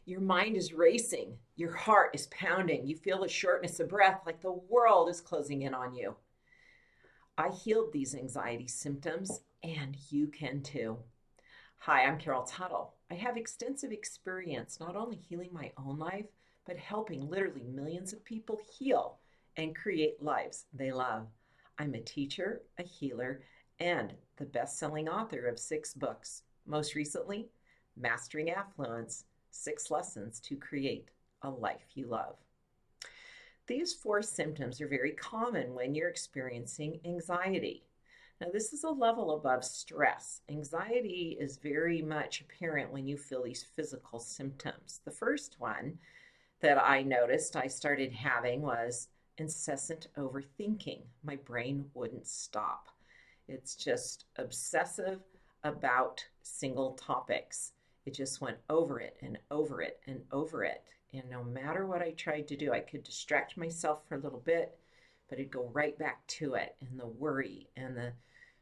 Your mind is racing. Your heart is pounding. You feel the shortness of breath like the world is closing in on you. I healed these anxiety symptoms, and you can too. Hi, I'm Tuttle. I have extensive experience not only healing my own life, but helping literally millions of people heal and create lives they love. I'm a teacher, a healer, and the best-selling author of 6 books. Most recently, Mastering Affluence: 6 Lessons to Create a Life You Love. These 4 symptoms are very common when you're experiencing anxiety. Now, this is a level above stress. Anxiety is very much apparent when you feel these physical symptoms. The first one that I noticed I started having was incessant overthinking. My brain wouldn't stop. It's just obsessive about single topics. It just went over it and over it and over it. And no matter what I tried to do, I could distract myself for a little bit, but it'd go right back to it, and the worry and the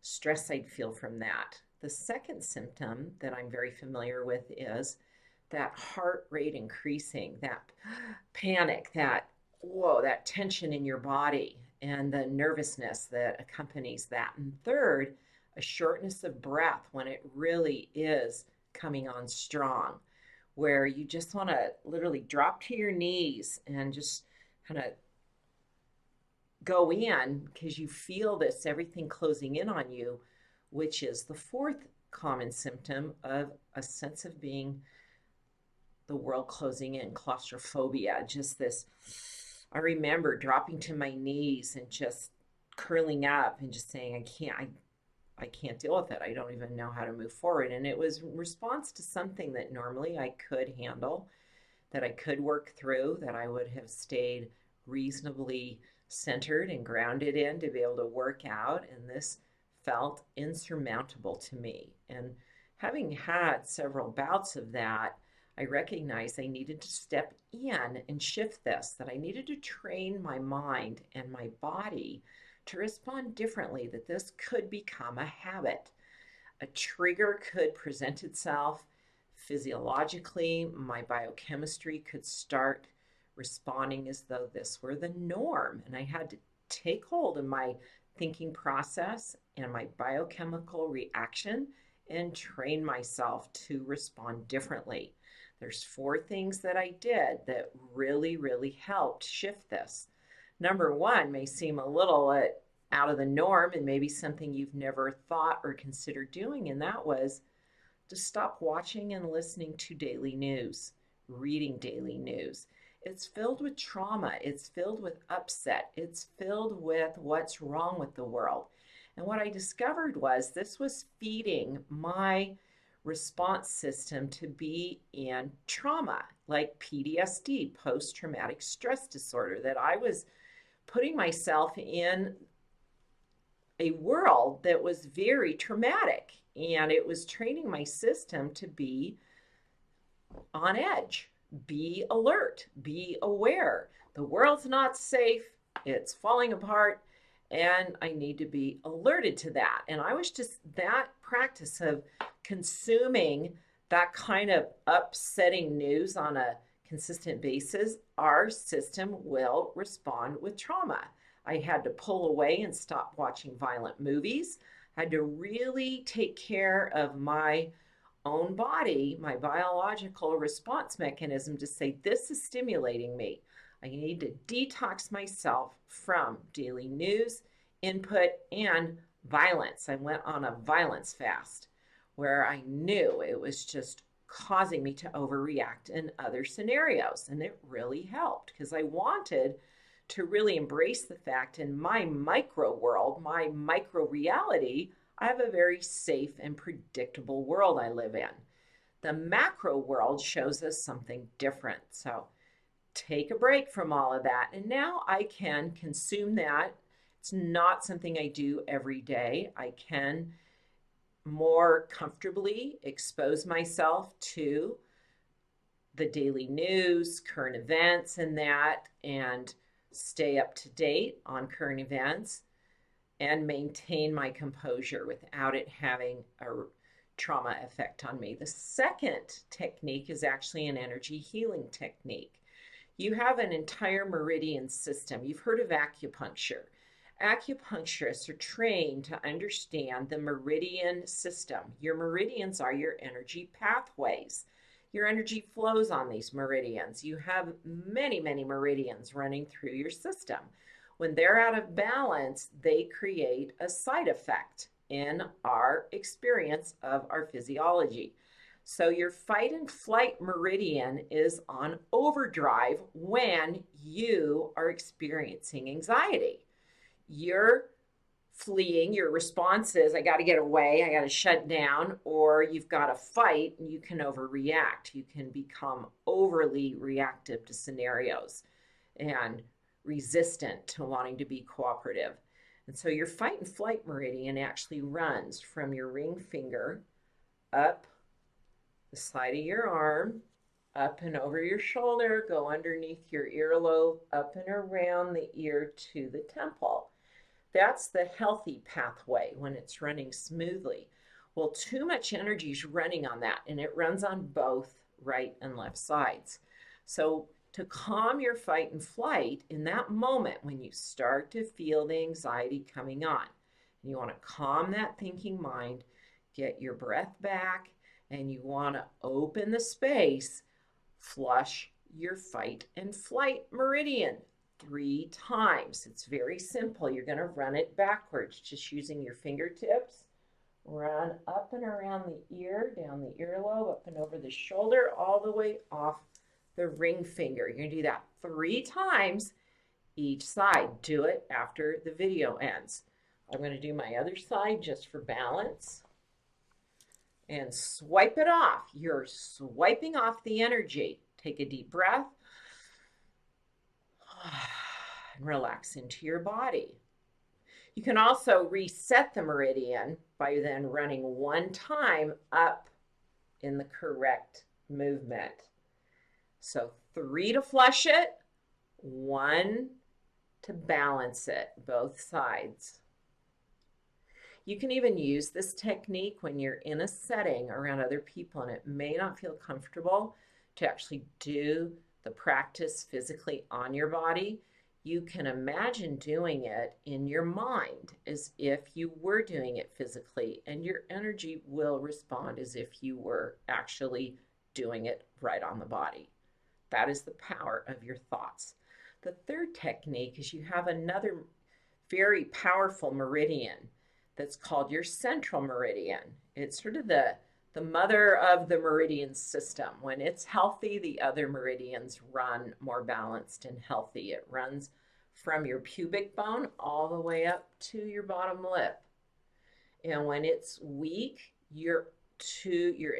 stress I'd feel from that. The second symptom that I'm very familiar with is that heart rate increasing, that panic, that whoa, that tension in your body, and the nervousness that accompanies that. And third, a shortness of breath when it really is coming on strong, where you just want to literally drop to your knees and just kind of go in because you feel this everything closing in on you, which is the fourth common symptom of a sense of being the world closing in, claustrophobia. Just this, I remember dropping to my knees and just curling up and just saying, I can't deal with it. I don't even know how to move forward. And it was in response to something that normally I could handle, that I could work through, that I would have stayed reasonably centered and grounded in to be able to work out. And this felt insurmountable to me. And having had several bouts of that, I recognized I needed to step in and shift this, that I needed to train my mind and my body to respond differently, that this could become a habit. A trigger could present itself physiologically. My biochemistry could start responding as though this were the norm. And I had to take hold of my thinking process and my biochemical reaction and train myself to respond differently. There's 4 things that I did that really, really helped shift this. Number 1 may seem a little out of the norm and maybe something you've never thought or considered doing, and that was to stop watching and listening to daily news, reading daily news. It's filled with trauma. It's filled with upset. It's filled with what's wrong with the world. And what I discovered was this was feeding my response system to be in trauma, like PTSD, post-traumatic stress disorder, that I was putting myself in a world that was very traumatic, and it was training my system to be on edge, be alert, be aware. The world's not safe, it's falling apart, and I need to be alerted to that. And I was just, that practice of consuming that kind of upsetting news on a consistent basis, our system will respond with trauma. I had to pull away and stop watching violent movies. I had to really take care of my own body, my biological response mechanism to say, this is stimulating me. I need to detox myself from daily news, input, and violence. I went on a violence fast where I knew it was just causing me to overreact in other scenarios. And it really helped because I wanted to really embrace the fact in my micro world, my micro reality, I have a very safe and predictable world I live in. The macro world shows us something different. So take a break from all of that. And now I can consume that. It's not something I do every day. I can more comfortably expose myself to the daily news, current events, and that, and stay up to date on current events and maintain my composure without it having a trauma effect on me. The second technique is actually an energy healing technique. You have an entire meridian system. You've heard of acupuncture. Acupuncturists are trained to understand the meridian system. Your meridians are your energy pathways. Your energy flows on these meridians. You have many, many meridians running through your system. When they're out of balance, they create a side effect in our experience of our physiology. So your fight and flight meridian is on overdrive when you are experiencing anxiety. You're fleeing, your response is, I got to get away, I got to shut down, or you've got to fight, and you can overreact. You can become overly reactive to scenarios and resistant to wanting to be cooperative. And so your fight and flight meridian actually runs from your ring finger up the side of your arm, up and over your shoulder, go underneath your earlobe, up and around the ear to the temple. That's the healthy pathway when it's running smoothly. Well, too much energy is running on that, and it runs on both right and left sides. So to calm your fight and flight in that moment when you start to feel the anxiety coming on, and you want to calm that thinking mind, get your breath back, and you want to open the space, flush your fight and flight meridian 3 times. It's very simple. You're going to run it backwards, just using your fingertips. Run up and around the ear, down the earlobe, up and over the shoulder, all the way off the ring finger. You're going to do that 3 times each side. Do it after the video ends. I'm going to do my other side just for balance. And swipe it off. You're swiping off the energy. Take a deep breath. And relax into your body. You can also reset the meridian by then running 1 time up in the correct movement. So 3 to flush it, 1 to balance it, both sides. You can even use this technique when you're in a setting around other people and it may not feel comfortable to actually do the practice physically on your body. You can imagine doing it in your mind as if you were doing it physically, and your energy will respond as if you were actually doing it right on the body. That is the power of your thoughts. The third technique is you have another very powerful meridian that's called your central meridian. It's sort of the mother of the meridian system. When it's healthy, the other meridians run more balanced and healthy. It runs from your pubic bone all the way up to your bottom lip. And when it's weak, your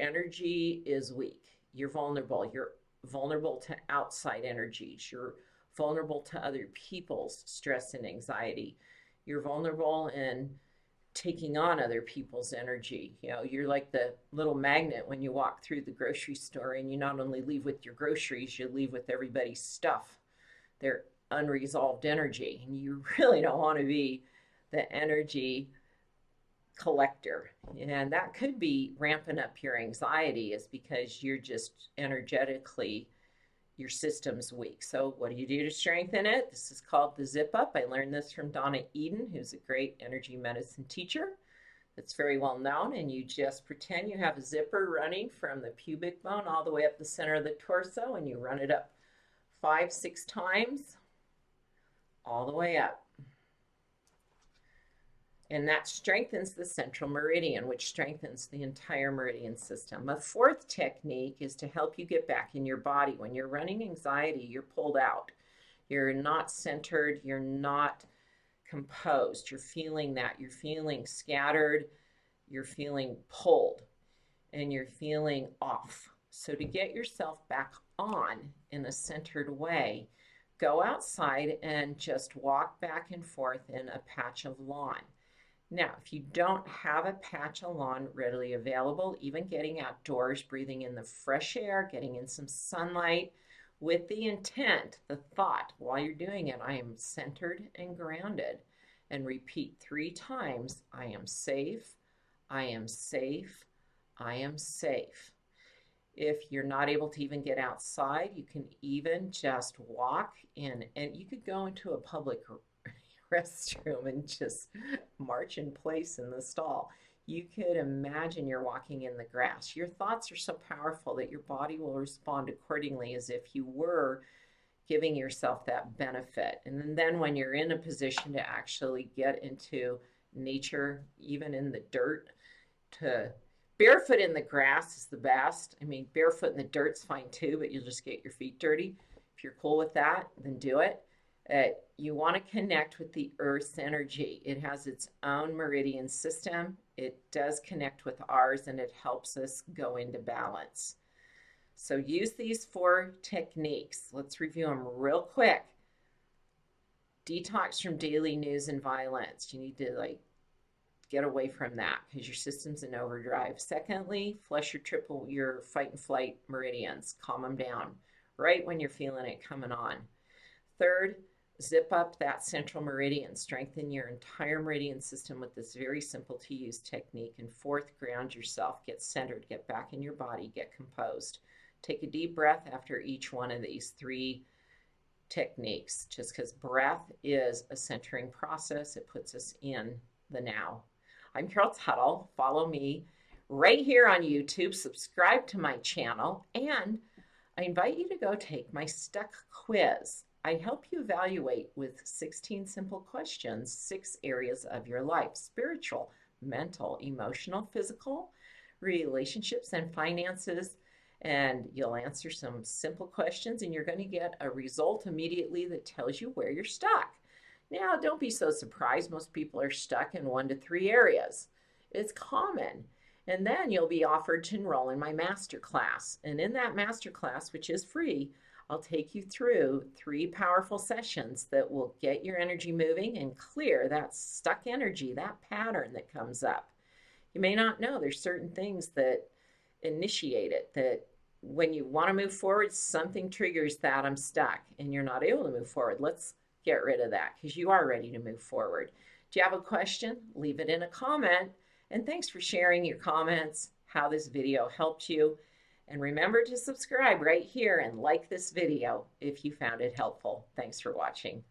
energy is weak. You're vulnerable. You're vulnerable to outside energies. You're vulnerable to other people's stress and anxiety. You're vulnerable in taking on other people's energy. You know, you're like the little magnet when you walk through the grocery store, and you not only leave with your groceries, you leave with everybody's stuff, their unresolved energy. And you really don't want to be the energy collector. And that could be ramping up your anxiety, is because you're just energetically, your system's weak. So what do you do to strengthen it? This is called the zip up. I learned this from Donna Eden, who's a great energy medicine teacher that's very well known. And you just pretend you have a zipper running from the pubic bone all the way up the center of the torso, and you run it up 5-6 times all the way up. And that strengthens the central meridian, which strengthens the entire meridian system. A fourth technique is to help you get back in your body. When you're running anxiety, you're pulled out. You're not centered. You're not composed. You're feeling that. You're feeling scattered. You're feeling pulled. And you're feeling off. So to get yourself back on in a centered way, go outside and just walk back and forth in a patch of lawn. Now, if you don't have a patch of lawn readily available, even getting outdoors, breathing in the fresh air, getting in some sunlight with the intent, the thought while you're doing it, I am centered and grounded. And repeat 3 times, I am safe, I am safe, I am safe. If you're not able to even get outside, you can even just walk in, and you could go into a public restroom and just march in place in the stall. You could imagine you're walking in the grass. Your thoughts are so powerful that your body will respond accordingly as if you were giving yourself that benefit. And then when you're in a position to actually get into nature, even in the dirt, to barefoot in the grass is the best. I mean, barefoot in the dirt's fine too, but you'll just get your feet dirty. If you're cool with that, then do it. You want to connect with the Earth's energy. It has its own meridian system. It does connect with ours, and it helps us go into balance. So use these 4 techniques. Let's review them real quick. Detox from daily news and violence. You need to get away from that because your system's in overdrive. Secondly, flush your fight and flight meridians. Calm them down right when you're feeling it coming on. Third, zip up that central meridian. Strengthen your entire meridian system with this very simple to use technique. And fourth, ground yourself. Get centered. Get back in your body. Get composed. Take a deep breath after each one of these 3 techniques, just because breath is a centering process. It puts us in the now. I'm Tuttle. Follow me right here on YouTube. Subscribe to my channel. And I invite you to go take my Stuck quiz. I help you evaluate with 16 simple questions 6 areas of your life: spiritual, mental, emotional, physical, relationships, and finances. And you'll answer some simple questions, and you're going to get a result immediately that tells you where you're stuck. Now, don't be so surprised. Most people are stuck in 1 to 3 areas. It's common. And then you'll be offered to enroll in my masterclass. And in that masterclass, which is free, I'll take you through 3 powerful sessions that will get your energy moving and clear that stuck energy, that pattern that comes up. You may not know there's certain things that initiate it, that when you want to move forward, something triggers that I'm stuck and you're not able to move forward. Let's get rid of that because you are ready to move forward. Do you have a question? Leave it in a comment. And thanks for sharing your comments, how this video helped you. And remember to subscribe right here and like this video if you found it helpful. Thanks for watching.